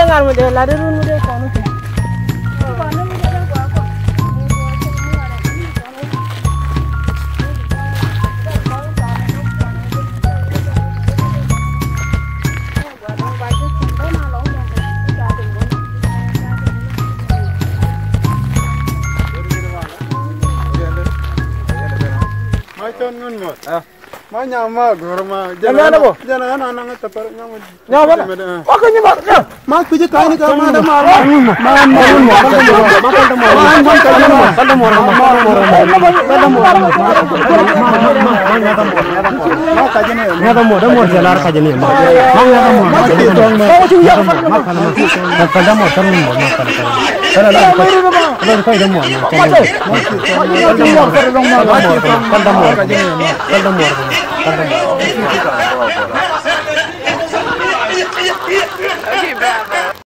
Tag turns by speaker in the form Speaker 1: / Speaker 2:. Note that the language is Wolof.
Speaker 1: ngar mo de la de run mo de ko no
Speaker 2: ma nyama gorma
Speaker 1: jana bo
Speaker 2: jana na na ta par nyama
Speaker 1: nyama o ko nyama
Speaker 2: ma kuje kai ni ka ma da ma
Speaker 1: ma